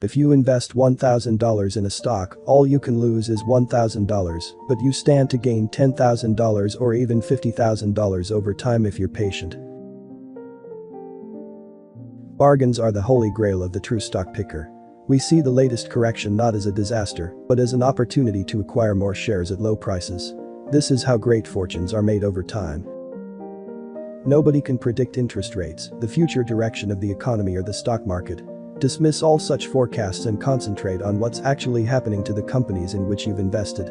If you invest $1,000 in a stock, all you can lose is $1,000, but you stand to gain $10,000 or even $50,000 over time if you're patient. Bargains are the holy grail of the true stock picker. We see the latest correction not as a disaster, but as an opportunity to acquire more shares at low prices. This is how great fortunes are made over time. Nobody can predict interest rates, the future direction of the economy, or the stock market. Dismiss all such forecasts and concentrate on what's actually happening to the companies in which you've invested.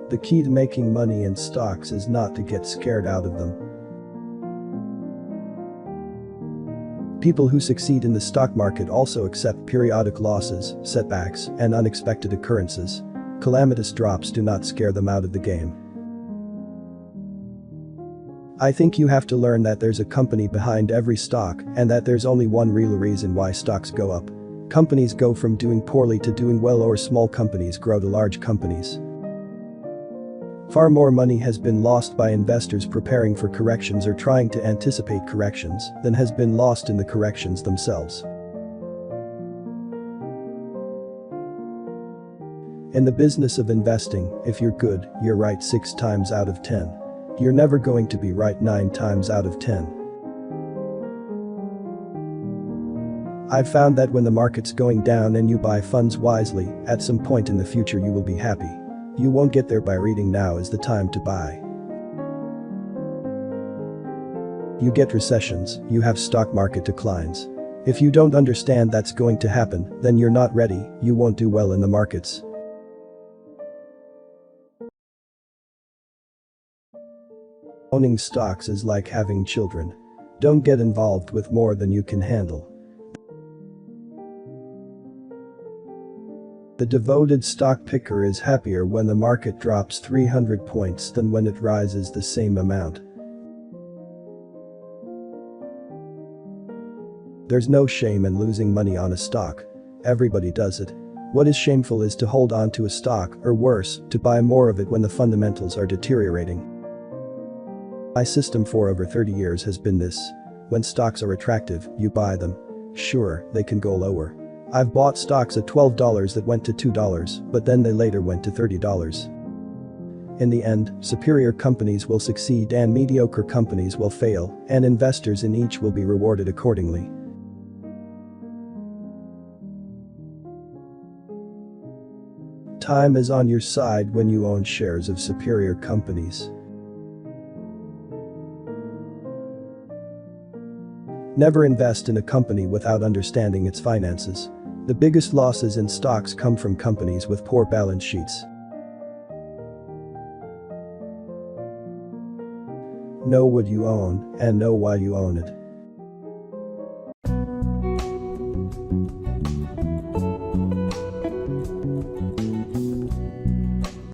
The key to making money in stocks is not to get scared out of them. People who succeed in the stock market also accept periodic losses, setbacks, and unexpected occurrences. Calamitous drops do not scare them out of the game. I think you have to learn that there's a company behind every stock and that there's only one real reason why stocks go up. Companies go from doing poorly to doing well, or small companies grow to large companies. Far more money has been lost by investors preparing for corrections or trying to anticipate corrections than has been lost in the corrections themselves. In the business of investing, if you're good, you're right 6 times out of 10. You're never going to be right 9 times out of 10. I've found that when the market's going down and you buy funds wisely, at some point in the future you will be happy. You won't get there by reading "Now is the time to buy." You get recessions, you have stock market declines. If you don't understand that's going to happen, then you're not ready, you won't do well in the markets. Owning stocks is like having children. Don't get involved with more than you can handle. The devoted stock picker is happier when the market drops 300 points than when it rises the same amount. There's no shame in losing money on a stock. Everybody does it. What is shameful is to hold on to a stock, or worse, to buy more of it when the fundamentals are deteriorating. My system for over 30 years has been this. When stocks are attractive, you buy them. Sure, they can go lower. I've bought stocks at $12 that went to $2, but then they later went to $30. In the end, superior companies will succeed and mediocre companies will fail, and investors in each will be rewarded accordingly. Time is on your side when you own shares of superior companies. Never invest in a company without understanding its finances. The biggest losses in stocks come from companies with poor balance sheets. Know what you own and know why you own it.